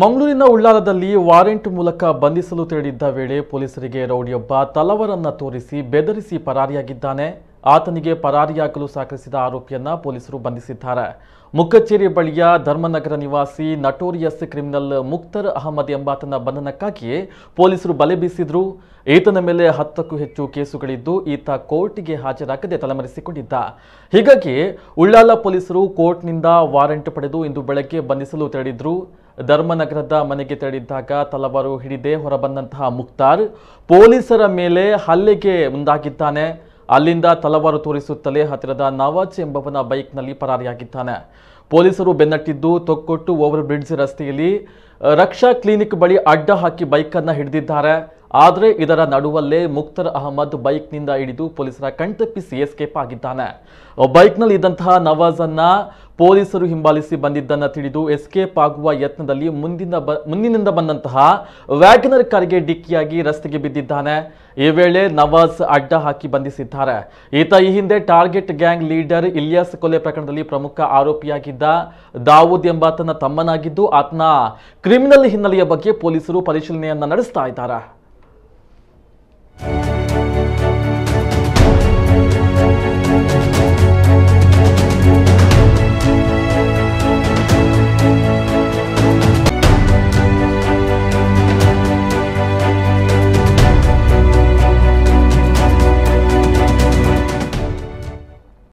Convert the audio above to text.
ಮಂಗಳೂರಿನ ಉಳ್ಳಾಲದಲ್ಲಿ ವಾರೆಂಟ್ ಮೂಲಕ ಬಂಧಿಸಲು ತೆರಳಿದ್ದ ವೇಳೆ ಪೊಲೀಸರಿಗೆ ರೌಡಿಯೊಬ್ಬ ತಲವಾರನ್ನ ತೋರಿಸಿ ಬೆದರಿಸಿ ಪರಾರಿಯಾಗಿದ್ದಾನೆ. ಆತನಿಗೆ ಪರಾರಿಯಾಗಲು ಸಹಕರಿಸಿದ ಆರೋಪಿಯನ್ನ ಪೊಲೀಸರು ಬಂಧಿಸಿದ್ದಾರೆ. ಮುಕ್ಕಚೇರಿ ಬಳಿಯ ಧರ್ಮನಗರ ನಿವಾಸಿ ನಟೋರಿಯಸ್ ಕ್ರಿಮಿನಲ್ ಮುಕ್ತರ್ ಅಹಮದ್ ಎಂಬಾತನ ಬಂಧನಕ್ಕಾಗಿ ಪೊಲೀಸರು ಬಲೆ ಬೀಸಿದ್ರು. ಈತನ ಮೇಲೆ 10ಕ್ಕೂ ಹೆಚ್ಚು ಕೇಸುಗಳಿದ್ದು ಈತ ಕೋರ್ಟ್ಗೆ ಹಾಜರಾಗದೆ ತಲೆಮರೆಸಿಕೊಂಡಿದ್ದ. ಹೀಗಾಗಿ ಉಳ್ಳಾಲ ಪೊಲೀಸರು ಕೋರ್ಟ್ನಿಂದ ವಾರೆಂಟ್ ಪಡೆದು ಇಂದು ಬೆಳಗ್ಗೆ ಬಂಧಿಸಲು ತೆರಳಿದ್ರು. ಧರ್ಮನಗರದ ಮನೆಗೆ ತೆರಳಿದ್ದಾಗ ತಲವಾರು ಹಿಡಿದೇ ಹೊರಬಂದಂತಹ ಮುಕ್ತಾರ್ ಪೊಲೀಸರ ಮೇಲೆ ಹಲ್ಲೆಗೆ ಮುಂದಾಗಿದ್ದಾನೆ. ಅಲ್ಲಿಂದ ತಲವಾರು ತೋರಿಸುತ್ತಲೇ ಹತ್ತಿರದ ನವಾಜ್ ಎಂಬವನ ಬೈಕ್ನಲ್ಲಿ ಪರಾರಿಯಾಗಿದ್ದಾನೆ. ಪೊಲೀಸರು ಬೆನ್ನಟ್ಟಿದ್ದು ತೊಕ್ಕೊಟ್ಟು ಓವರ್ ಬ್ರಿಡ್ಜ್ ರಸ್ತೆಯಲ್ಲಿ ರಕ್ಷಾ ಕ್ಲಿನಿಕ್ ಬಳಿ ಅಡ್ಡ ಹಾಕಿ ಬೈಕನ್ನು ಹಿಡಿದಿದ್ದಾರೆ. ಆದರೆ ಇದರ ನಡುವಲ್ಲೇ ಮುಕ್ತರ್ ಅಹಮದ್ ಬೈಕ್ನಿಂದ ಇಳಿದು ಪೊಲೀಸರ ಕಣ್ತಪ್ಪಿಸಿ ಎಸ್ಕೇಪ್ ಆಗಿದ್ದಾನೆ. ಬೈಕ್ನಲ್ಲಿ ಇದ್ದಂತಹ ನವಾಜನ್ನ ಪೊಲೀಸರು ಹಿಂಬಾಲಿಸಿ ಬಂದಿದ್ದನ್ನು ತಿಳಿದು ಎಸ್ಕೇಪ್ ಆಗುವ ಯತ್ನದಲ್ಲಿ ಮುಂದಿನಿಂದ ಬಂದಂತಹ ವ್ಯಾಗನರ್ ಕಾರಿಗೆ ಡಿಕ್ಕಿಯಾಗಿ ರಸ್ತೆಗೆ ಬಿದ್ದಿದ್ದಾನೆ. ಈ ವೇಳೆ ನವಾಜ್ ಅಡ್ಡ ಹಾಕಿ ಬಂಧಿಸಿದ್ದಾರೆ. ಈತ ಈ ಹಿಂದೆ ಟಾರ್ಗೆಟ್ ಗ್ಯಾಂಗ್ ಲೀಡರ್ ಇಲಿಯಾಸ್ ಕೊಲೆ ಪ್ರಕರಣದಲ್ಲಿ ಪ್ರಮುಖ ಆರೋಪಿಯಾಗಿದ್ದ ದಾವೂದ್ ಎಂಬಾತನ ತಮ್ಮನಾಗಿದ್ದು ಆತನ ಕ್ರಿಮಿನಲ್ ಹಿನ್ನೆಲೆಯ ಬಗ್ಗೆ ಪೊಲೀಸರು ಪರಿಶೀಲನೆಯನ್ನ ನಡೆಸ್ತಾ ಇದ್ದಾರೆ.